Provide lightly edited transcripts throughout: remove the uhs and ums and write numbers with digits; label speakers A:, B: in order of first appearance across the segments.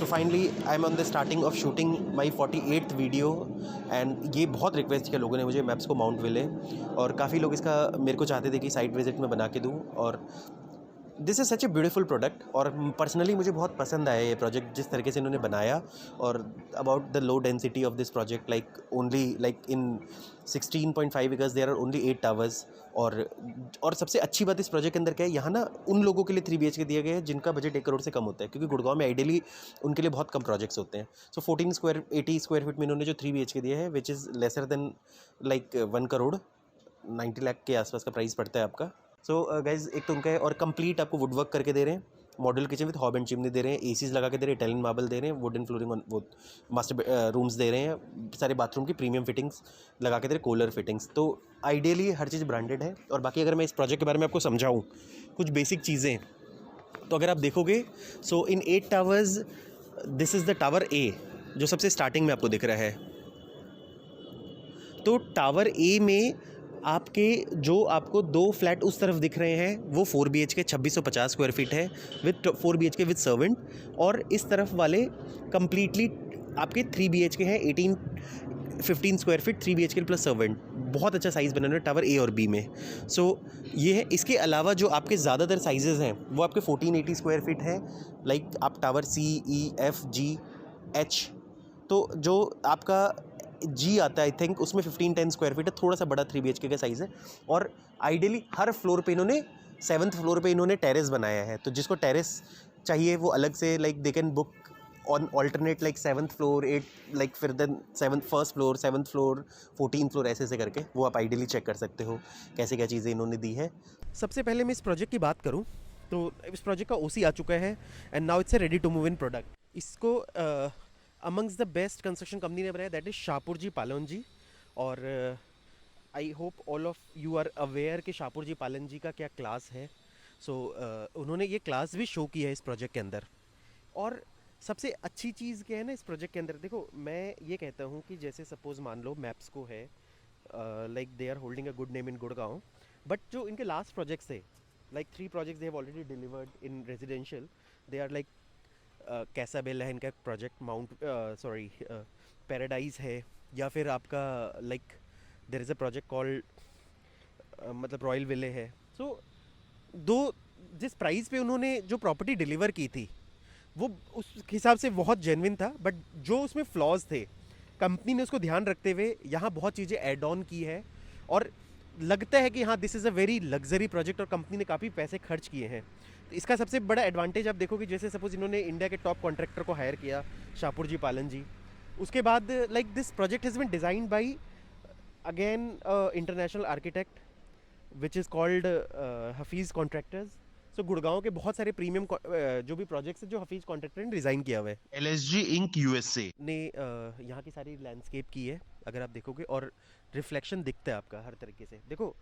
A: Finally I am on the starting of shooting my 48th video and ये बहुत request किया लोगों ने मुझे मैप्स को माउंट विले, और काफ़ी लोग इसका मेरे को चाहते थे कि साइट विजिट में बना के दूँ। और this is such a beautiful product, और पर्सनली मुझे बहुत पसंद आया ये प्रोजेक्ट जिस तरीके से इन्होंने बनाया। और about the low density of this project, like only like in 16.5 acres there are only 8 towers. और सबसे अच्छी बात इस प्रोजेक्ट के अंदर क्या है, यहाँ ना उन लोगों के लिए 3 BHK दिए गए हैं जिनका बजट 1 करोड़ से कम होता है, क्योंकि गुड़गांव में आइडियली उनके लिए बहुत कम प्रोजेक्ट्स होते हैं। सो 80 स्क्वायर फीट में इन्होंने जो 3 BHK दिए हैं, which is lesser than like 1 crore 90 lakh के आसपास का प्राइस पड़ता है आपका। सो गाइज, एक तो उनका है, और कंप्लीट आपको वुड वर्क करके दे रहे हैं, model kitchen with hob and chimney दे रहे हैं, एसीज लगा के दे रहे हैं, इटालियन मार्बल दे रहे हैं, वुडन फ्लोरिंग ऑन वो मास्टर रूम्स दे रहे हैं, सारे बाथरूम की प्रीमियम फिटिंग्स लगा के दे रहे हैं, कूलर फिटिंग्स। तो आइडियली हर चीज़ ब्रांडेड है। और बाकी अगर मैं इस प्रोजेक्ट के बारे में आपको समझाऊँ कुछ बेसिक चीज़ें, तो अगर आप देखोगे, सो इन 8 towers this is the tower A जो सबसे स्टार्टिंग में आपको दिख रहा है। तो टावर ए में आपको 2 फ्लैट उस तरफ दिख रहे हैं, वो 4 BHK 2650 स्क्वायर फीट है विद 4 BHK विद सर्वेंट। और इस तरफ वाले कम्प्लीटली आपके 3 BHK हैं 15 square feet 3 BHK plus servant. बहुत अच्छा साइज़ बना है टावर ए और बी में। सो ये है। इसके अलावा जो आपके ज़्यादातर साइजेज़ हैं वो आपके 1480 स्क्वायर फीट है, लाइक आप tower C, E, F, G, H। तो जो आपका जी आता है आई थिंक उसमें 1510 स्क्वायर फीट है, थोड़ा सा बड़ा 3 BHK का साइज़ है। और आइडियली हर फ्लोर पे इन्होंने 7th फ्लोर पे इन्होंने टेरेस बनाया है, तो जिसको टेरेस चाहिए वो अलग से like they can book on alternate, like 7th floor 8, like फिर then 1st floor 7th floor 14th floor, ऐसे करके वो आप आइडियली चेक कर सकते हो कैसे क्या चीज़ें इन्होंने दी है। सबसे पहले मैं इस प्रोजेक्ट की बात करूँ तो इस प्रोजेक्ट का OC आ चुका है and now it's a ready to move in product. इसको amongst the best construction company ने बनाया, that is Shapoorji Pallonji. और I hope all of you are aware कि शाहपुर जी पालन जी का क्या क्लास है। सो उन्होंने ये क्लास भी शो किया है इस प्रोजेक्ट के अंदर। और सबसे अच्छी चीज़ क्या है ना इस प्रोजेक्ट के अंदर, देखो मैं ये कहता हूँ कि जैसे सपोज मान लो मैप्स को है, like they are holding a good name in Gurgaon, but जो इनके लास्ट प्रोजेक्ट्स है, like 3 projects they have already delivered in residential. They are like Casabella है इनका प्रोजेक्ट, माउंट सॉरी पैराडाइज है, या फिर आपका like there is a project called मतलब रॉयल विले है। सो दो जिस प्राइस पे उन्होंने जो प्रॉपर्टी डिलीवर की थी वो उस हिसाब से बहुत जेन्युइन था, बट जो उसमें फ्लॉज थे कंपनी ने उसको ध्यान रखते हुए यहाँ बहुत चीज़ें ऐड ऑन की है। और लगता है कि हाँ this is a very luxury project और कंपनी ने काफ़ी पैसे खर्च किए हैं। तो इसका सबसे बड़ा एडवांटेज आप देखोगे, जैसे सपोज इन्होंने इंडिया के टॉप कॉन्ट्रैक्टर को हायर किया, शाहपुर जी पालन जी। उसके बाद like this project has been design by again international architect which is called Hafeez contractors. So Gurgaon के बहुत सारे प्रीमियम जो भी प्रोजेक्ट्स हैं जो हफीज़ कॉन्ट्रैक्टर ने डिज़ाइन किया हुआ है,
B: LSG Inc. USA
A: ने यहाँ की सारी लैंडस्केप की है अगर आप देखोगे, और रिफ्लेक्शन दिखता है आपका हर तरीके से। देखो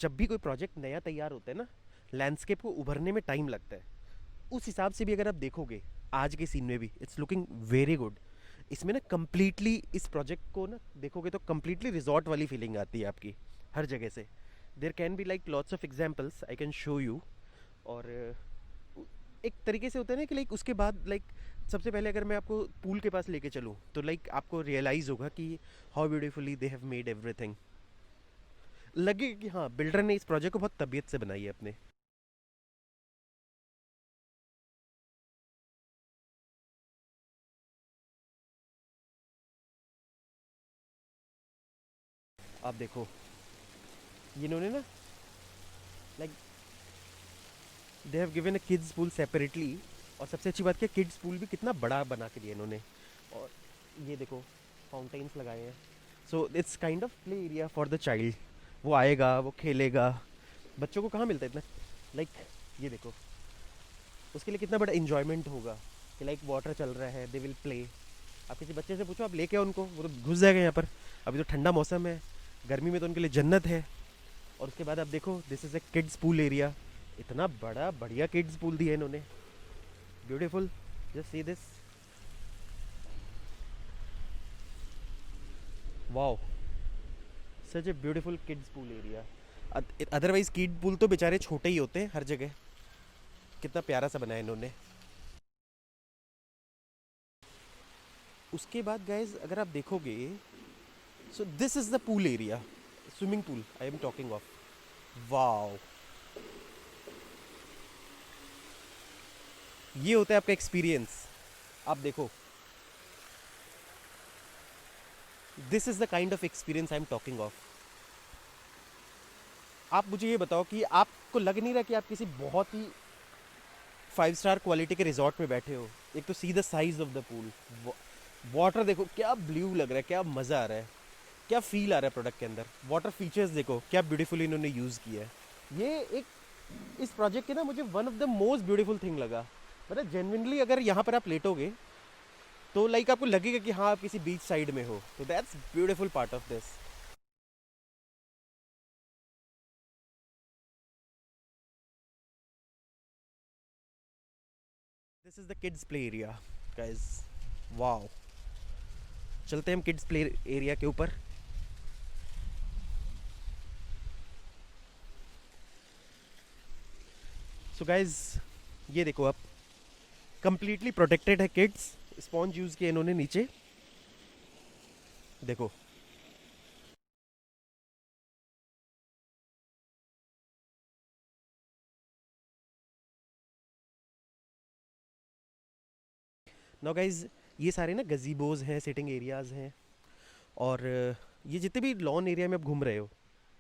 A: जब भी कोई प्रोजेक्ट नया तैयार होता है ना, लैंडस्केप को उभरने में टाइम लगता है। उस हिसाब से भी अगर आप देखोगे आज के सीन में भी इट्स लुकिंग वेरी गुड। इसमें ना कम्प्लीटली इस प्रोजेक्ट को ना देखोगे तो कम्प्लीटली रिजॉर्ट वाली फीलिंग आती है आपकी हर जगह से। There can be like lots of examples I can show you. और एक तरीके से होता है ना कि लाइक उसके बाद लाइक सबसे पहले अगर मैं आपको पूल के पास लेके चलूँ तो लाइक आपको रियलाइज़ होगा कि how beautifully they have made everything. लगे कि हाँ बिल्डर ने इस प्रोजेक्ट को बहुत तबीयत से बनाई है अपने। आप देखो इन्होंने ना like they have given a kids pool separately. और सबसे अच्छी बात क्या, किड्स पूल भी कितना बड़ा बना के दिया इन्होंने। और ये देखो फाउंटेन्स लगाए हैं। So it's kind of play area for the child. वो आएगा, वो खेलेगा। बच्चों को कहाँ मिलता है इतना, लाइक ये देखो उसके लिए कितना बड़ा इन्जॉयमेंट होगा कि लाइक वाटर चल रहा है, दे विल प्ले। आप किसी बच्चे से पूछो, आप लेके आओ उनको, वो तो घुस जाएगा यहाँ पर। अभी तो ठंडा मौसम है, गर्मी में तो उनके लिए जन्नत है। और उसके बाद आप देखो this is a kids pool area. इतना बड़ा बढ़िया किड्स पूल दिया इन्होंने, beautiful. Just see this, wow, such a beautiful kids pool area. Otherwise kid pool तो बेचारे छोटे ही होते हैं हर जगह, कितना प्यारा सा बनाया इन्होंने। उसके बाद गाइज अगर आप देखोगे, सो this is the pool area, swimming pool I am talking of. Wow, ये होता है आपका एक्सपीरियंस। आप देखो, this is the kind of experience I am talking of. आप मुझे ये बताओ कि आपको लग नहीं रहा कि आप किसी बहुत ही 5 स्टार क्वालिटी के रिजॉर्ट में बैठे हो? एक तो see the size of the pool, water देखो क्या ब्लू लग रहा है, क्या मज़ा आ रहा है, क्या फील आ रहा है प्रोडक्ट के अंदर। वाटर फीचर्स देखो क्या ब्यूटीफुली इन्होंने यूज़ किया है। ये एक इस प्रोजेक्ट के ना मुझे one of the most beautiful thing लगा। मतलब जेन्युइनली अगर यहाँ पर आप लेटोगे तो लाइक आपको लगेगा कि हाँ आप किसी बीच साइड में हो। तो that's beautiful part of this. This is the kids play area guys. Wow, चलते हैं हम किड्स प्ले एरिया के ऊपर। सो गाइस ये देखो, आप कंप्लीटली प्रोटेक्टेड है किड्स, स्पॉन्ज यूज़ किए इन्होंने नीचे, देखो। नाउ गाइज ये सारे ना गजीबोज हैं, सिटिंग एरियाज़ हैं, और ये जितने भी लॉन एरिया में आप घूम रहे हो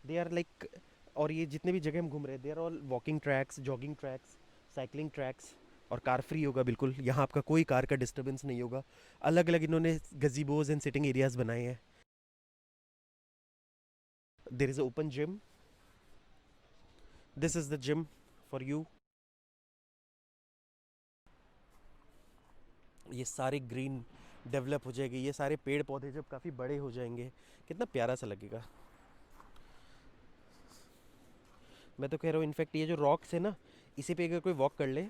A: दे आर लाइक, और ये जितने भी जगह हम घूम रहे हैं they are all walking tracks, jogging tracks, cycling tracks, और कार फ्री होगा बिल्कुल। यहाँ आपका कोई कार का डिस्टर्बेंस नहीं होगा। अलग अलग इन्होंने गजीबोज एंड सिटिंग एरियाज़ बनाए हैं। देर is a open gym, this is the gym for you. ये सारे ग्रीन डेवलप हो जाएगी, ये सारे पेड़ पौधे जब काफ़ी बड़े हो जाएंगे कितना प्यारा सा लगेगा। मैं तो कह रहा हूँ इनफैक्ट ये जो रॉक्स है ना, इसी पे अगर कोई वॉक कर ले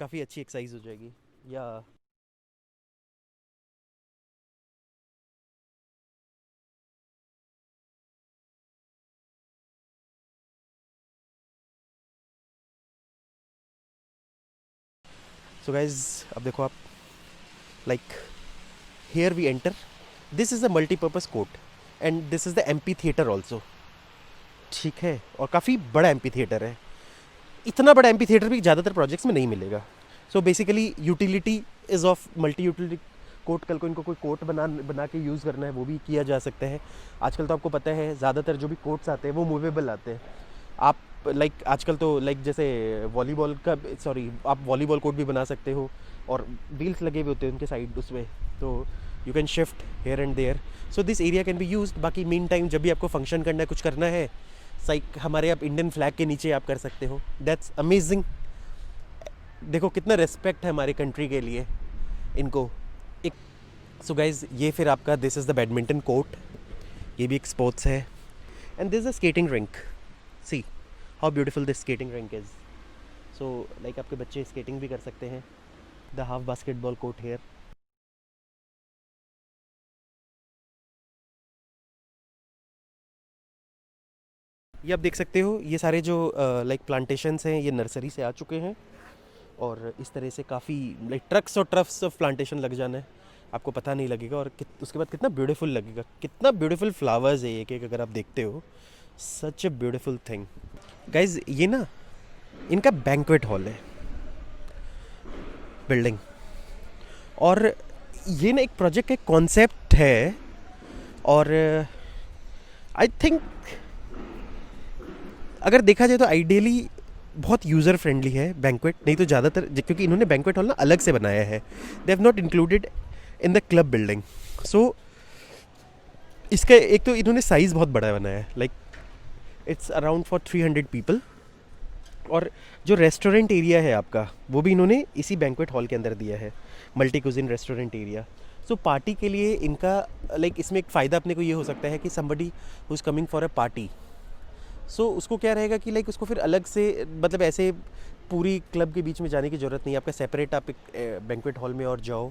A: काफ़ी अच्छी एक्सरसाइज हो जाएगी। या सो गाइज अब देखो आप, like here we enter, this is a multipurpose court and this is the amphitheatre also, ठीक है। और काफ़ी बड़ा एम्पी थिएटर है। इतना बड़ा एम्पी थिएटर भी ज़्यादातर प्रोजेक्ट्स में नहीं मिलेगा। So basically utility is of multi utility court. कल को इनको कोई कोर्ट बना के यूज़ करना है वो भी किया जा सकता है। आजकल तो आपको पता है ज़्यादातर जो भी कोर्ट्स आते हैं वो मूवेबल आते हैं। आप लाइक आजकल तो लाइक जैसे वॉलीबॉल का, सॉरी, आप वॉलीबॉल कोर्ट भी बना सकते हो और व्हील्स लगे हुए होते हैं उनके साइड उसमें, तो you can shift here and there. So this area can be used. बाकी मीन टाइम जब भी आपको फंक्शन करना है, कुछ करना है, साइक हमारे आप इंडियन फ्लैग के नीचे आप कर सकते हो। That's amazing. देखो कितना रिस्पेक्ट है हमारी कंट्री के लिए इनको। एक सो गाइज ये फिर आपका this is the badminton court, ये भी एक स्पोर्ट्स है। And this is a skating rink, see how beautiful this skating rink is. So like आपके बच्चे स्केटिंग भी कर सकते हैं। The half basketball court here. ये आप देख सकते हो, ये सारे जो लाइक प्लांटेशंस हैं ये नर्सरी से आ चुके हैं, और इस तरह से काफ़ी लाइक ट्रक्स और ट्रफ्स ऑफ प्लांटेशन लग जाना है, आपको पता नहीं लगेगा। और उसके बाद कितना ब्यूटीफुल लगेगा, कितना ब्यूटीफुल फ्लावर्स है एक एक, अगर आप देखते हो, सच ए ब्यूटीफुल थिंग। गाइज ये ना इनका बैंक्वेट हॉल है बिल्डिंग, और ये ना एक प्रोजेक्ट का कॉन्सेप्ट है, और आई थिंक अगर देखा जाए तो आइडियली बहुत यूज़र फ्रेंडली है बैंक्वेट। नहीं तो ज़्यादातर क्योंकि इन्होंने बैंक्वेट हॉल ना अलग से बनाया है, they have not included in the club building. So इसका एक तो इन्होंने साइज़ बहुत बड़ा बनाया है, like it's around for 300 people. और जो रेस्टोरेंट एरिया है आपका वो भी इन्होंने इसी बैंक्वेट हॉल के अंदर दिया है, मल्टी कुजिन रेस्टोरेंट एरिया। सो पार्टी के लिए इनका लाइक इसमें एक फ़ायदा अपने को ये हो सकता है कि somebody who is coming for a party, so उसको क्या रहेगा कि लाइक उसको फिर अलग से, मतलब ऐसे पूरी क्लब के बीच में जाने की ज़रूरत नहीं है। आपका सेपरेट आप एक बैंक्वेट हॉल में और जाओ।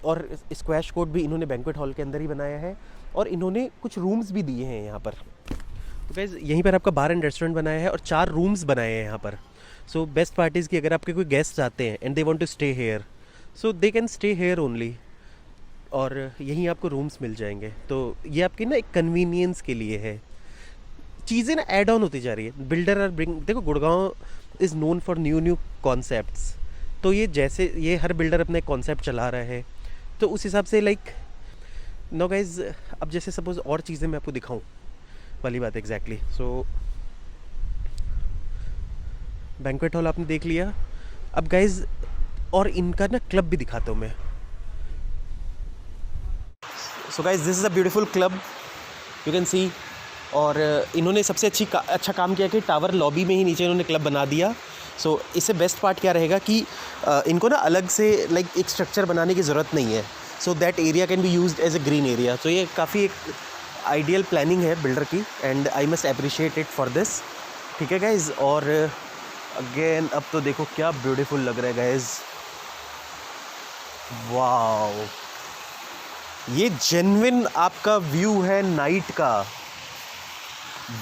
A: और स्क्वैश कोर्ट भी इन्होंने बैंक्वेट हॉल के अंदर ही बनाया है, और इन्होंने कुछ रूम्स भी दिए हैं यहाँ पर। तो गाइस यहीं पर आपका बार एंड रेस्टोरेंट बनाया है और 4 रूम्स बनाए हैं यहाँ पर। सो बेस्ट पार्टीज़ की अगर आपके कोई गेस्ट आते हैं and they want to stay here, so they can stay here only. और यहीं आपको रूम्स मिल जाएंगे। तो ये आपकी ना एक कन्वीनियंस के लिए है, चीज़ें ना ऐड ऑन होती जा रही है। बिल्डर आर ब्रिंग, देखो Gurgaon is known for new new concepts. तो ये जैसे ये हर बिल्डर अपने कॉन्सेप्ट चला रहा है, तो उस हिसाब से लाइक नो गाइज, अब जैसे सपोज और चीज़ें मैं आपको दिखाऊं वाली बात एग्जैक्टली। सो बैंक्वेट हॉल आपने देख लिया। अब गाइज और इनका ना क्लब भी दिखाता हूँ मैं। So guys this is a beautiful club, you can see. और इन्होंने सबसे अच्छा काम किया कि टावर लॉबी में ही नीचे इन्होंने क्लब बना दिया। सो इससे बेस्ट पार्ट क्या रहेगा कि इनको ना अलग से लाइक एक स्ट्रक्चर बनाने की ज़रूरत नहीं है। So that area can be used as a green area. तो ये काफ़ी एक आइडियल प्लानिंग है बिल्डर की, and I must appreciate it for this. ठीक है गाइज, और अगेन अब तो देखो क्या ब्यूटीफुल लग रहा है गाइज, वाओ। ये जेन्युइन आपका व्यू है नाइट का,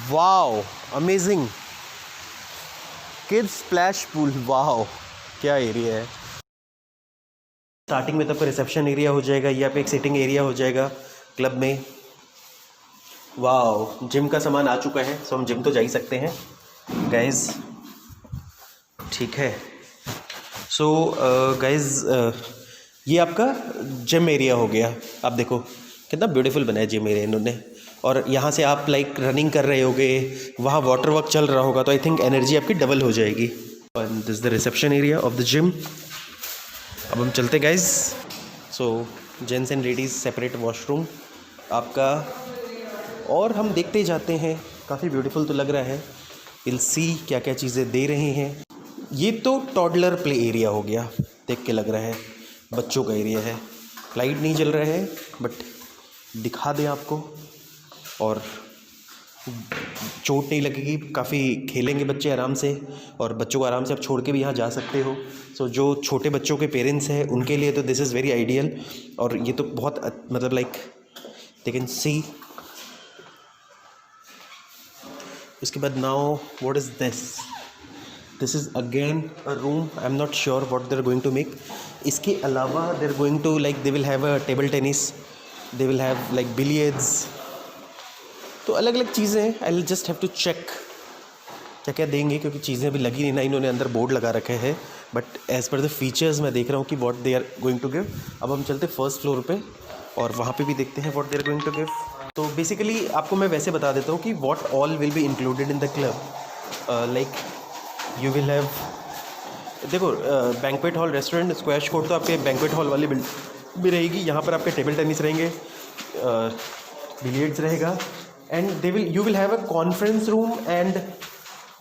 A: wow amazing. Kids splash pool, wow क्या एरिया है। स्टार्टिंग में तो आपका रिसेप्शन एरिया हो जाएगा, यहाँ पे एक सिटिंग एरिया हो जाएगा क्लब में। वाओ, जिम का सामान आ चुका है, सो हम जिम तो जा ही सकते हैं गाइज। ठीक है, सो गाइज ये आपका जिम एरिया हो गया। आप देखो कितना ब्यूटीफुल बनाया जिम एरिया इन्होंने। और यहाँ से आप लाइक रनिंग कर रहे होगे, वहाँ वाटर वर्क चल रहा होगा, तो आई थिंक एनर्जी आपकी डबल हो जाएगी। And this the reception area of the gym. अब हम चलते guys. So gents and ladies separate washroom आपका, और हम देखते जाते हैं। काफ़ी ब्यूटीफुल तो लग रहा है, विल सी क्या क्या चीज़ें दे रहे हैं। ये तो टॉडलर प्ले एरिया हो गया, देख के लग रहा है बच्चों का एरिया है। लाइट नहीं जल रहा है बट दिखा दें आपको, और चोट नहीं लगेगी, काफ़ी खेलेंगे बच्चे आराम से, और बच्चों को आराम से आप छोड़ के भी यहाँ जा सकते हो। सो जो छोटे बच्चों के पेरेंट्स हैं उनके लिए तो दिस इज़ वेरी आइडियल। और ये तो बहुत मतलब लाइक दे कैन सी। उसके बाद now what is this, this is again a room, I am not sure what they are going to make. इसके अलावा they are going to like they will have a table tennis, they will have like billiards. तो अलग अलग चीज़ें हैं, I will just have to check क्या क्या देंगे, क्योंकि चीज़ें अभी लगी नहीं ना, इन्होंने अंदर बोर्ड लगा रखे हैं। But as per the features मैं देख रहा हूँ कि what they are going to give. अब हम चलते फर्स्ट फ्लोर पे, और वहाँ पे भी देखते हैं what they are going to give. तो बेसिकली आपको मैं वैसे बता देता हूँ कि what all will be included in the club. Like you will have, देखो banquet hall, restaurant, squash court तो आपके बैंक्वेट हॉल वाली बिल्डिंग भी रहेगी। यहाँ पर आपके टेबल टेनिस रहेंगे, बिलियर्ड्स रहेगा, and you will have a conference room and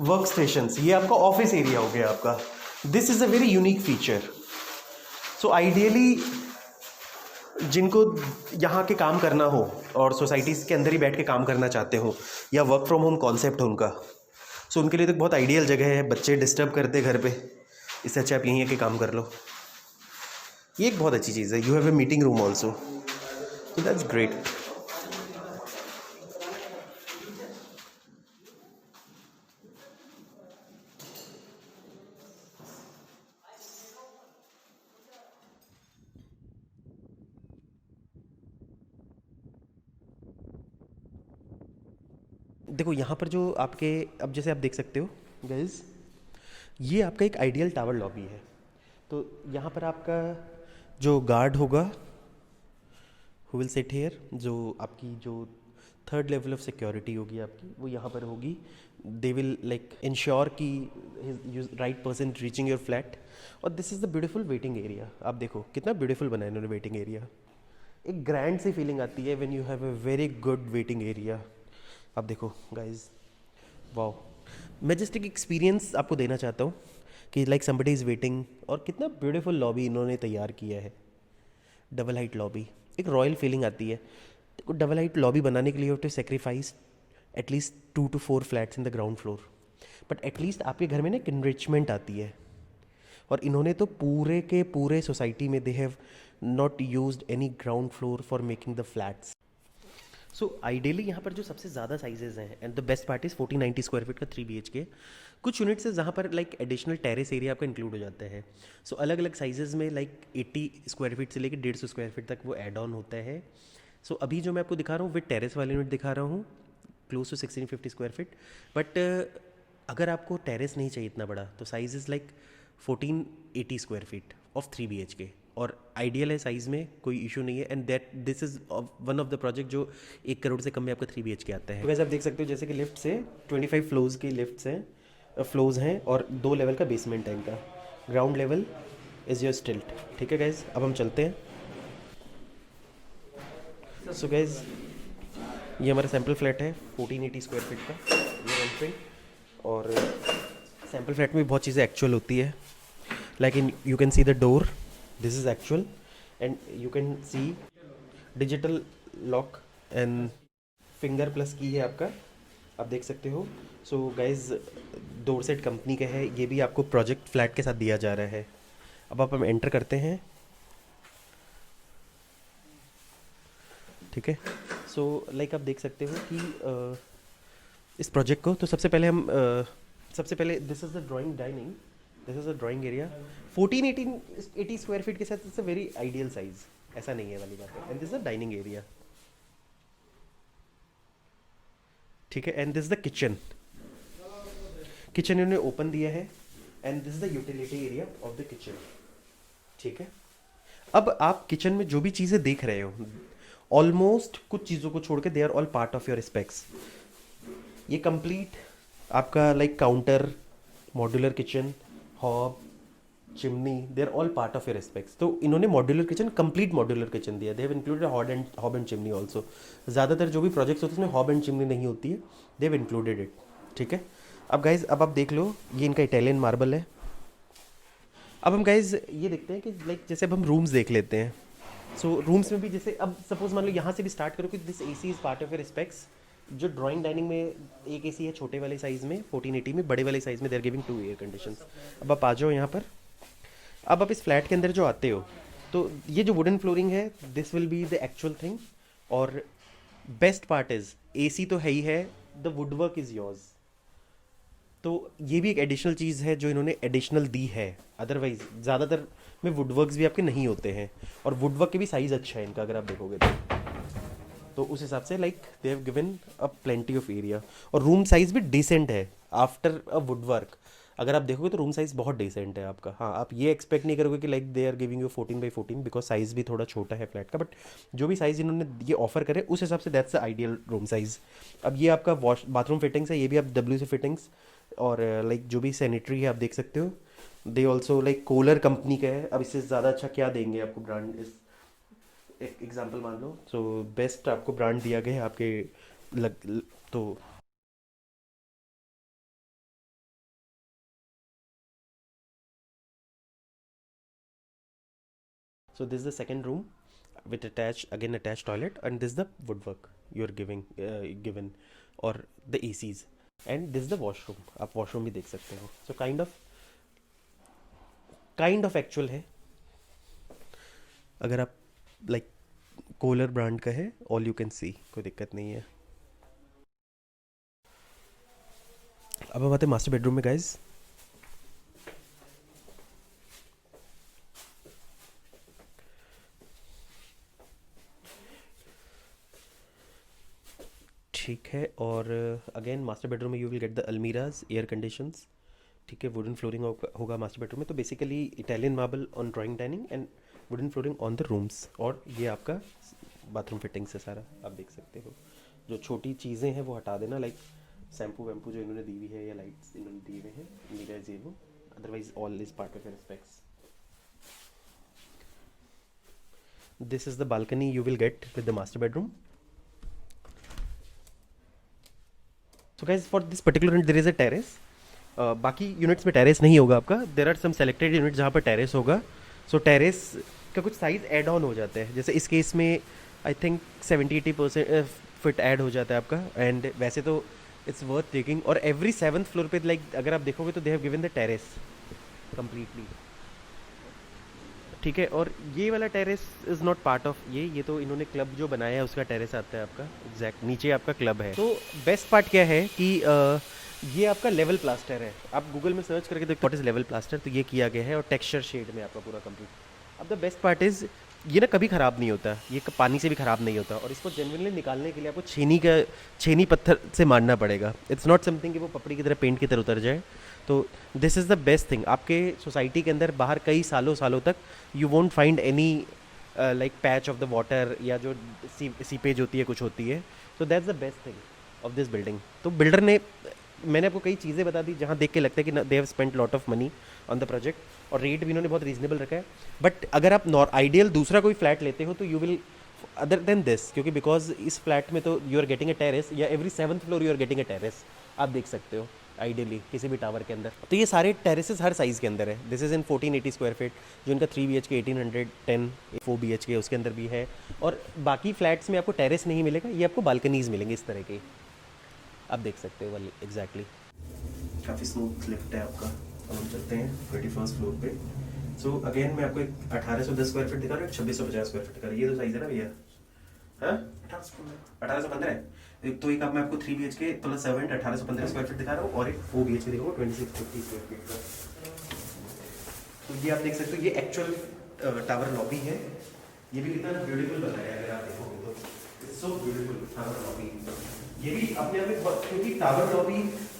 A: work stations. ये आपका ऑफिस एरिया हो गया आपका। This is a very unique feature. So ideally जिनको यहाँ के काम करना हो और सोसाइटीज़ के अंदर ही बैठ के काम करना चाहते हो, या वर्क फ्रॉम होम कॉन्सेप्ट हो उनका, सो उनके लिए तो बहुत आइडियल जगह है। बच्चे डिस्टर्ब करते घर पे, इससे अच्छा आप यहीं आके काम कर लो। ये एक बहुत अच्छी चीज़ है। You have a meeting room also, so that's great. देखो यहाँ पर जो आपके, अब जैसे आप देख सकते हो गाइस, ये आपका एक आइडियल टावर लॉबी है। तो यहाँ पर आपका जो गार्ड होगा, हु विल सिट हियर, जो आपकी जो थर्ड लेवल ऑफ सिक्योरिटी होगी आपकी, वो यहाँ पर होगी। दे विल लाइक इंश्योर कि right person reaching your flat. और this is the beautiful waiting area. आप देखो कितना ब्यूटीफुल बनाया इन्होंने वेटिंग एरिया। एक ग्रैंड सी फीलिंग आती है when you have a very good waiting area. आप देखो गाइज, वाओ। मैं जस्ट एक एक्सपीरियंस आपको देना चाहता हूँ कि लाइक समबडी इज़ वेटिंग, और कितना ब्यूटीफुल लॉबी इन्होंने तैयार किया है। डबल हाइट लॉबी, एक रॉयल फीलिंग आती है। देखो डबल हाइट लॉबी बनाने के लिए you have to sacrifice at least 2 to 4 flats in the ground floor, but at least आपके घर में ना एक इनरिचमेंट आती है। और इन्होंने तो पूरे के पूरे सोसाइटी में they have not used any ground floor for making the flats. So ideally यहाँ पर जो सबसे ज़्यादा साइजेज हैं and the best part is 1490 square feet का 3 BHK। कुछ यूनिट्स है जहाँ पर लाइक एडिशनल टेरेस एरिया आपका इंक्लूड हो जाता है। सो अलग अलग साइजेज में लाइक 80 स्क्वायर फीट से लेकर 150 स्क्वायर फीट तक वो एड ऑन होता है। सो अभी जो मैं आपको दिखा रहा हूँ विद टेरेस वाले यूनिट दिखा रहा हूँ, close to 1650 square feet. But अगर आपको टेरेस नहीं चाहिए इतना बड़ा तो size is like 1480 square feet of 3 BHK, और आइडियल है साइज़ में, कोई इशू नहीं है। And that this is one of the project जो 1 करोड़ से कम में आपका 3 BHK आता है। तो वैसे आप देख सकते हो जैसे कि लिफ्ट से 25 फ्लोर्स की लिफ्ट्स हैं, फ्लोर्स हैं, और 2 लेवल का बेसमेंट है इनका। ग्राउंड लेवल इज़ योर स्टिल्ट। ठीक है गाइज, अब हम चलते हैं। सो गाइज ये हमारा सैम्पल फ्लैट है 1480 स्क्वायर फीट का, ये एंट्री। और सैम्पल फ्लैट में बहुत चीज़ें एक्चुअल होती है, like in you can see the door, this is actual, and you can see digital lock and finger plus की है आपका, आप देख सकते हो। सो गाइज डोरसेट कंपनी का है, ये भी आपको प्रोजेक्ट फ्लैट के साथ दिया जा रहा है। अब आप हम एंटर करते हैं। ठीक है, सो लाइक आप देख सकते हो कि इस प्रोजेक्ट को, तो सबसे पहले this is the drawing dining, this is the drawing area. 1480 square feet के साथ it's a very ideal size, ऐसा नहीं है वाली बात है। And this is the dining area. ठीक है, and this is the kitchen. Kitchen इन्होंने ओपन दिया है, and this is the utility area of the kitchen. ठीक है, अब आप किचन में जो भी चीज़ें देख रहे हो, ऑलमोस्ट कुछ चीज़ों को छोड़ के they are all part of your specs. ये कंप्लीट आपका like counter, modular kitchen, hob, chimney, they are all part of your specs. तो इन्होंने modular kitchen, complete modular kitchen दिया। They have included hob and chimney also. ज़्यादातर जो भी projects होते हैं उसमें हॉब एंड चिमनी नहीं होती है, दे हैव इंक्लूडेड इट। ठीक है, अब गाइज अब आप देख लो, ये इनका इटालियन मार्बल है। अब हम गाइज ये देखते हैं कि लाइक जैसे अब हम रूम्स देख लेते हैं। सो रूम्स में भी जैसे अब सपोज मान लो यहाँ से भी स्टार्ट करो कि this AC is part of your specs. जो ड्राइंग डाइनिंग में एक AC है छोटे वाले साइज़ में 1480 में, बड़े वाले साइज़ में they are giving 2 air conditions. अब आप आ जाओ यहाँ पर। अब आप इस फ्लैट के अंदर जो आते हो, तो ये जो वुडन फ्लोरिंग है, this will be the actual thing. और बेस्ट पार्ट इज़ AC तो है ही है, द वुडवर्क इज़ योर्स। तो ये भी एक एडिशनल चीज़ है जो इन्होंने एडिशनल दी है। अदरवाइज ज़्यादातर में वुडवर्क्स भी आपके नहीं होते हैं, और वुडवर्क के भी साइज़ अच्छा है इनका अगर आप देखोगे तो उस हिसाब से like they have given a plenty of area. और रूम साइज़ भी डिसेंट है आफ्टर अ वुडवर्क। अगर आप देखोगे तो रूम साइज़ बहुत डिसेंट है आपका। हाँ, आप ये एक्सपेक्ट नहीं करोगे कि like they are giving you 14x14, because size भी थोड़ा छोटा है फ्लैट का। बट जो भी साइज़ इन्होंने ये ऑफर करे उस हिसाब से that's the ideal room size. अब ये आपका बाथरूम फिटिंग्स है, ये भी आप WC फिटिंग्स, और लाइक जो भी सैनिटरी है आप देख सकते हो। They also like Kohler company का है। अब इससे ज़्यादा अच्छा क्या देंगे आपको ब्रांड, इस एक एग्जांपल मान लो। सो बेस्ट आपको ब्रांड दिया गया है आपके तो so this is the second room with attached toilet, and this is the woodwork you are given, or the ACs, and this is the washroom। आप washroom भी देख सकते हो। so kind of actual है। अगर आप like कोलर ब्रांड का है, ऑल यू कैन सी, कोई दिक्कत नहीं है। अब हम आते हैं मास्टर बेडरूम में गाइज। ठीक है, और अगेन मास्टर बेडरूम में you will get the almirahs, air conditions. ठीक है, वुडन फ्लोरिंग होगा मास्टर बेडरूम में। तो basically Italian marble on drawing dining and wooden flooring on the rooms. और ये आपका बाथरूम फिटिंग्स है सारा, आप देख सकते हो। जो छोटी चीज़ें हैं वो हटा देना, लाइक शैम्पू वैम्पू जो इन्होंने दी हुई है या लाइट्स इन्होंने दिए हुए हैं, मिरर्स ये वो, otherwise all is part of your specs. This is the balcony you will get with the master bedroom. So guys for this particular unit there is a terrace. बाकी यूनिट्स में terrace नहीं होगा आपका। There are some selected unit जहाँ पर terrace होगा। सो terrace का कुछ साइज़ ऐड ऑन हो जाते हैं, जैसे इस केस में आई थिंक 70-80% फिट ऐड हो जाता है आपका। एंड वैसे तो इट्स वर्थ टेकिंग। और एवरी 7th फ्लोर पे लाइक अगर आप देखोगे तो दे have given the terrace completely. ठीक है। और ये वाला terrace is not part of ये तो इन्होंने क्लब जो बनाया है उसका टेरेस आता है आपका, एग्जैक्ट नीचे आपका क्लब है। तो बेस्ट पार्ट क्या है कि ये आपका लेवल प्लास्टर है। आप गूगल में सर्च करके देखो व्हाट इज़ लेवल प्लास्टर, तो ये किया गया है और टेक्सचर शेड में आपका पूरा कंप्लीट। अब द बेस्ट पार्ट इज़ ये ना कभी ख़राब नहीं होता, ये पानी से भी ख़राब नहीं होता, और इसको जेन्युइनली निकालने के लिए आपको छेनी पत्थर से मारना पड़ेगा। इट्स नॉट समथिंग कि वो पपड़ी की तरह पेंट की तरह उतर जाए। तो this is the best thing. आपके सोसाइटी के अंदर बाहर कई सालों सालों तक you won't find any like patch of the water या जो सीपेज होती है कुछ होती है। तो that's the best thing of this building. तो बिल्डर ने, मैंने आपको कई चीज़ें बता दी जहाँ देख के लगता है कि they have spent lot of money on the project, और रेट भी इन्होंने बहुत रीजनेबल रखा है। बट अगर आप आइडियल दूसरा कोई फ्लैट लेते हो तो you will other than this, क्योंकि बिकॉज इस फ्लैट में तो you are getting a terrace, या every 7th floor you are getting a terrace. आप देख सकते हो आइडियली किसी भी टावर के अंदर। तो ये सारे टेरेसेस हर साइज़ के अंदर है। This is in 1480 square feet, जो इनका 3 BHK 1810 4 BHK उसके अंदर भी है। और बाकी फ्लैट्स में आपको टेरेस नहीं मिलेगा, ये आपको बालकनीज मिलेंगे इस तरह के, आप देख सकते हो वाली एग्जैक्टली। काफ़ी स्मूथ लिफ्ट है आपका। अब हम चलते हैं 21st फ्लोर पे। सो अगेन मैं आपको एक 1810 स्क्वायर फीट दिखा रहा हूँ, 2650 स्क्वायर फीट दिखा रहा है। ये तो साइज़ है ना भैया? हाँ, 1815 है। तो एक आप मैं आपको 3 BHK प्लस 7 1815 स्क्वायर फीट दिखा रहा हूँ, और एक 4 BHK दिखाऊँ 2650 स्क्वायर फीट का। तो ये आप देख सकते हो, ये एक्चुअल टावर लॉबी है। ये भी कितना ब्यूटीफुल बनाया है, अगर आप देखोगे तो it's so beautiful tower lobby. ये भी अपने आप में बहुत, क्योंकि टावर लॉबी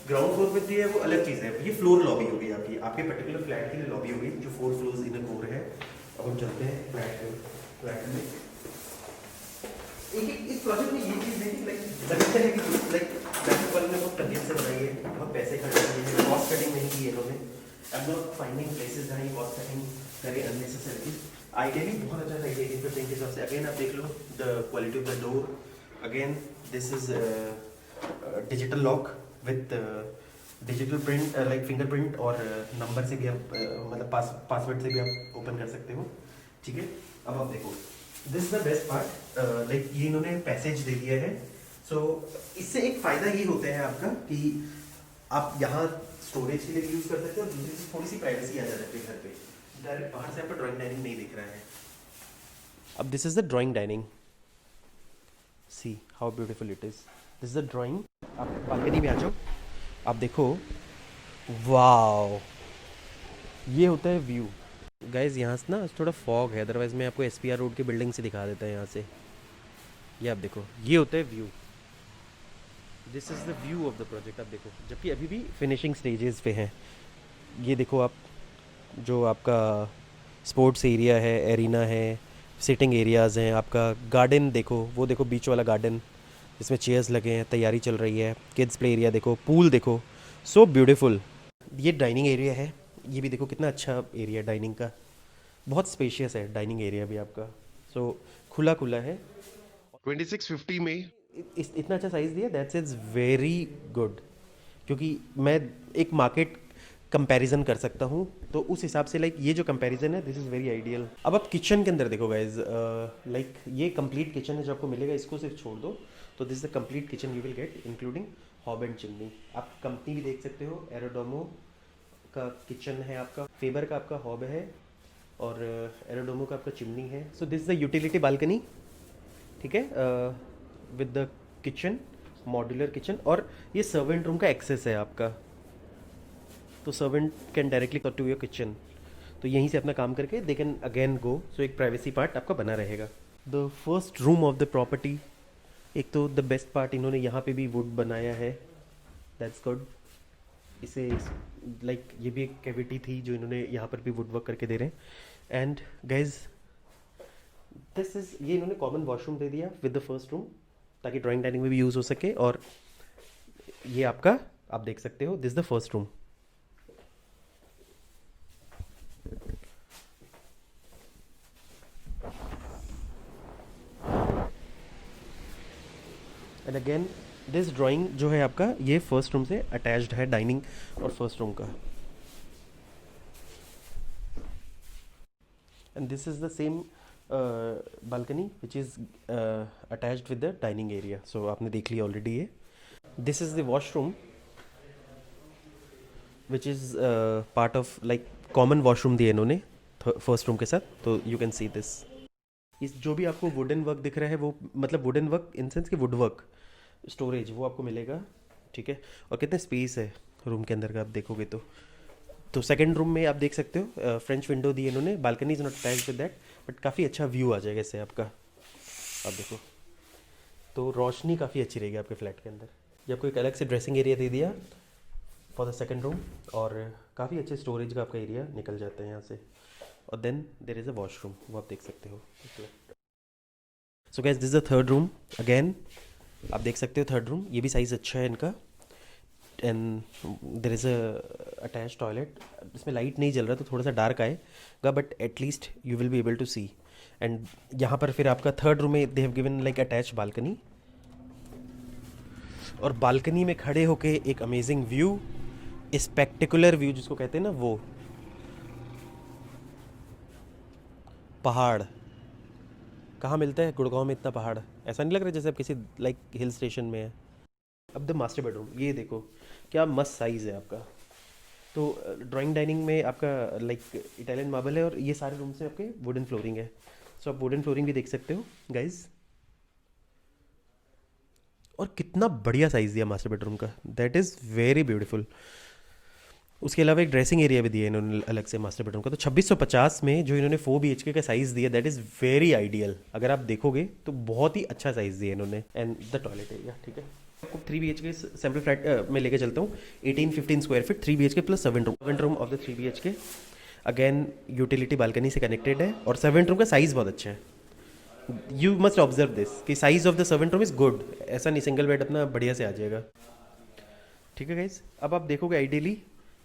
A: ग्राउंड फ्लोर पे जो है वो अलग चीज़ है। ये फ्लोर लॉबी होगी आपकी, आपके पर्टिकुलर फ्लैट की लॉबी होगी जो 4 फ्लोर्स इन कोर है। अब हम चलते हैं फ्लैट में। एक इस प्रोजेक्ट में ये चीज़ देखिए, लाइक लगता है कि लाइक वाले ने बहुत तकलीफ से बनाई है, बहुत पैसे खर्च किए हैं, कॉस्ट कटिंग नहीं की है इन्होंने। आई एम नॉट फाइंडिंग प्लेसेस जहाँ ये कॉस्ट कटिंग करे अननेसेसरी। आइडियली बहुत अच्छा था ये के हिसाब से। अगेन आप देख लो the quality of the door. Again this is digital lock with digital print, like fingerprint, और नंबर से भी आप मतलब पासवर्ड से भी आप ओपन कर सकते हो। ठीक है, अब आप देखो this is the best part, like ये इन्होंने पैसेज दे दिया है। सो इससे एक फ़ायदा ये होता है आपका कि आप यहाँ स्टोरेज के लिए यूज़ कर सकते हो, दूसरी चीज़ थोड़ी सी प्राइवेसी आ जाती है घर पे। डायरेक्ट बाहर से आपको ड्राइंग डाइनिंग नहीं दिख रहा है। अब this is the drawing dining, C how beautiful it is. This is the drawing. आप बालकनी में आ जाओ, आप देखो, वाओ, ये होता है व्यू। गाइज यहाँ से ना थोड़ा फॉग है, अदरवाइज़ मैं आपको SPR रोड की बिल्डिंग से दिखा देता है यहाँ से। ये आप देखो, ये होता है view. This is the view of the project. आप देखो, जबकि अभी भी फिनिशिंग स्टेजेस पे हैं। ये देखो आप, जो आपका स्पोर्ट्स एरिया है, एरिना है, सिटिंग एरियाज़ हैं, आपका गार्डन देखो, वो देखो बीच वाला गार्डन जिसमें चेयर्स लगे हैं, तैयारी चल रही है। किड्स प्ले एरिया देखो, पूल देखो, सो ब्यूटीफुल। ये डाइनिंग एरिया है, ये भी देखो कितना अच्छा एरिया डाइनिंग का, बहुत स्पेशियस है डाइनिंग एरिया भी आपका। सो खुला खुला है।
B: 2650 में
A: इतना अच्छा साइज़ दिया, दैट्स इज़ वेरी गुड। क्योंकि मैं एक मार्केट कंपैरिजन कर सकता हूँ, तो उस हिसाब से लाइक ये जो कंपैरिजन है दिस इज़ वेरी आइडियल। अब आप किचन के अंदर देखो गाइज, लाइक ये कंप्लीट किचन है जो आपको मिलेगा, इसको सिर्फ छोड़ दो तो this is the complete kitchen you will gate, including hob and chimney. आप कंपनी भी देख सकते हो, एरोडोमो का किचन है आपका, फेबर का आपका हॉब है, और एरोडोमो का आपका चिमनी है। So this is the utility balcony, ठीक है, with the kitchen, modular kitchen, और ये सर्वेंट रूम का एक्सेस है आपका, तो servant can directly cut to your kitchen, तो यहीं से अपना काम करके दे कैन अगेन गो। सो एक प्राइवेसी पार्ट आपका बना रहेगा। The first room of the property, एक तो द बेस्ट पार्ट इन्होंने यहाँ पे भी वुड बनाया है, दैट्स गुड। इसे लाइक ये भी एक कैविटी थी जो इन्होंने यहाँ पर भी वुड वर्क करके दे रहे हैं। एंड गाइज दिस इज, ये इन्होंने कॉमन वॉशरूम दे दिया विद द फर्स्ट रूम, ताकि ड्राइंग डाइनिंग में भी यूज़ हो सके। और ये आपका, आप देख सकते हो, this is the first room. And again this drawing जो है आपका, ये फर्स्ट रूम से अटैच्ड है, डाइनिंग और फर्स्ट रूम का। And this is the same balcony which is attached with the dining area. So आपने देख लिया ऑलरेडी ये। This is the washroom which is part of, like common washroom दिया इन्होंने फर्स्ट रूम के साथ, तो यू कैन सी दिस। इस जो भी आपको वुडन वर्क दिख रहा है वो मतलब वुडन वर्क इन सेंस कि वुड वर्क स्टोरेज वो आपको मिलेगा, ठीक है। और कितने स्पेस है रूम के अंदर का आप देखोगे तो सेकंड रूम में आप देख सकते हो फ्रेंच विंडो दी है इन्होंने, balcony is not attached with that, but काफ़ी अच्छा व्यू आ जाएगा इससे आपका। आप देखो तो रोशनी काफ़ी अच्छी रहेगी आपके फ्लैट के अंदर। ये आपको एक अलग से ड्रेसिंग एरिया दे दिया फॉर द सेकंड रूम, और काफ़ी अच्छे स्टोरेज का आपका एरिया निकल जाता है यहाँ से। और then there is a washroom, वो आप देख सकते हो। So guys this is the third room again, आप देख सकते हो थर्ड रूम, ये भी साइज़ अच्छा है इनका। And there is a attach toilet, इसमें लाइट नहीं जल रहा तो थोड़ा सा डार्क आएगा, but at least you will be able to see. And यहाँ पर फिर आपका थर्ड रूम में they have given like attach balcony, और बालकनी में खड़े होके एक अमेजिंग व्यू, स्पेक्टिकुलर व्यू जिसको कहते हैं ना, वो पहाड़ कहाँ मिलता है गुड़गांव में इतना पहाड़, ऐसा नहीं लग रहा जैसे आप किसी लाइक हिल स्टेशन में है। अब द मास्टर बेडरूम, ये देखो क्या मस्त साइज़ है आपका। तो ड्राइंग डाइनिंग में आपका लाइक इटालियन मार्बल है, और ये सारे रूम्स में आपके वुडन फ्लोरिंग है। सो आप वुडन फ्लोरिंग भी देख सकते हो गाइज। और कितना बढ़िया साइज़ दिया मास्टर बेडरूम का, दैट इज़ वेरी ब्यूटीफुल। उसके अलावा एक ड्रेसिंग एरिया भी दिया इन्होंने अलग से मास्टर बेडरूम का। तो 2650 में जो इन्होंने 4 BHK का साइज़ दिया, दैट इज़ वेरी आइडियल। अगर आप देखोगे तो बहुत ही अच्छा साइज़ दिया इन्होंने। एंड द टॉयलेट एरिया, ठीक है। आपको 3 BHK सैम्पल फ्लैट में लेके चलता हूँ। 18-15 square feet, 3 BHK plus 7 room of the 3 BHK। Again utility balcony से कनेक्टेड है, और 7 रूम का साइज़ बहुत अच्छा है। यू मस्ट ऑब्जर्व दिस कि size of the 7 room is good, ऐसा नहीं सिंगल बेड अपना बढ़िया से आ जाएगा, ठीक है गाइज। अब आप देखोगे आइडियली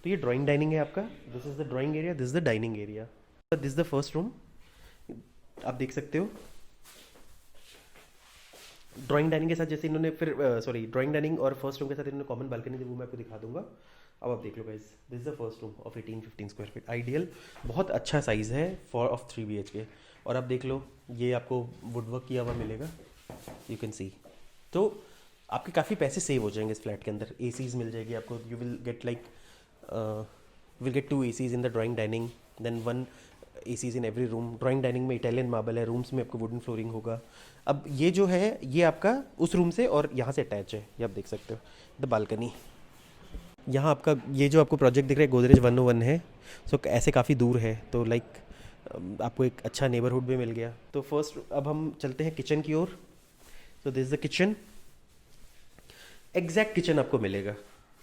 A: तो ये ड्राइंग डाइनिंग है आपका, this is the drawing area, this is the dining area, this the first room. आप देख सकते हो ड्राइंग डाइनिंग के साथ जैसे इन्होंने फिर सॉरी ड्राइंग डाइनिंग और फर्स्ट रूम के साथ इन्होंने कॉमन बालकनी दी, वो मैं आपको दिखा दूंगा। अब आप देख लो guys, this is the first room of 18-15 square feet, ideal, बहुत अच्छा साइज़ है फॉर ऑफ 3 BHK। और आप देख लो ये आपको वुडवर्क किया हुआ मिलेगा, यू कैन सी। तो आपके काफ़ी पैसे सेव हो जाएंगे इस फ्लैट के अंदर। ACs मिल जाएगी आपको, you will get like will get 2 ACs in the drawing dining, then 1 ACs in every room. Drawing dining में इटालियन मार्बल है, रूम्स में आपको वुडन फ्लोरिंग होगा। अब ये जो है ये आपका उस रूम से और यहाँ से अटैच है, ये आप देख सकते हो द बालकनी। यहाँ आपका ये जो आपको प्रोजेक्ट दिख रहा है गोदरेज 101 है, सो ऐसे काफ़ी दूर है, तो लाइक आपको एक अच्छा नेबरहुड भी मिल गया। तो फर्स्ट अब हम चलते हैं किचन की ओर। So this is the kitchen, exact kitchen आपको मिलेगा,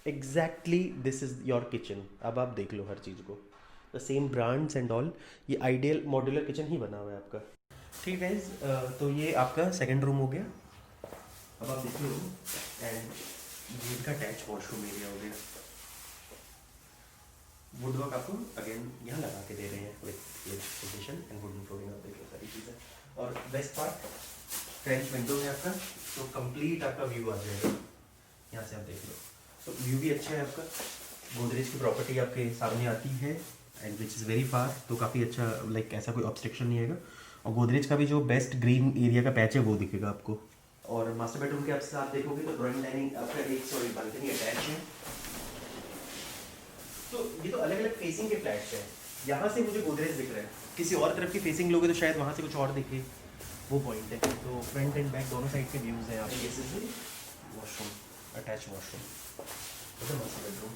A: exactly this is your kitchen. अब आप देख लो हर चीज़ को, the same brands and all, ये आइडियल मॉड्यूलर किचन ही बना हुआ है आपका, ठीक है। तो ये आपका सेकंड रूम हो गया। अब आप देख लो, एंड ये इनका अटैच वॉशरूम एरिया हो गया। वुडवर्क आपको अगेन यहाँ लगा के दे रहे हैं with addition and wooden flooring, आप देख लो सारी चीज़ें। और बेस्ट पार्ट फ्रेंच विंडो है आपका, तो कंप्लीट आपका व्यू आ जाएगा यहाँ से, आप देख लो। तो व्यू भी अच्छा है आपका, गोदरेज की प्रॉपर्टी आपके सामने आती है and which is very far, तो काफ़ी अच्छा लाइक ऐसा कोई ऑब्स्ट्रक्शन नहीं आएगा। और गोदरेज का भी जो बेस्ट ग्रीन एरिया का पैच है वो दिखेगा आपको। और मास्टर बेडरूम के आप देखोगे तो ड्राइंग डाइनिंग आपका एक सॉरी बालकनी अटैच है। तो ये तो अलग अलग फेसिंग के फ्लैट्स हैं, यहाँ से मुझे गोदरेज दिख रहा है, किसी और तरफ की फेसिंग लोगे तो शायद वहाँ से कुछ और दिखे, वो पॉइंट है। तो फ्रंट एंड बैक दोनों साइड के व्यूज़ हैं यहाँ पे। Washroom, attach washroom, master bedroom.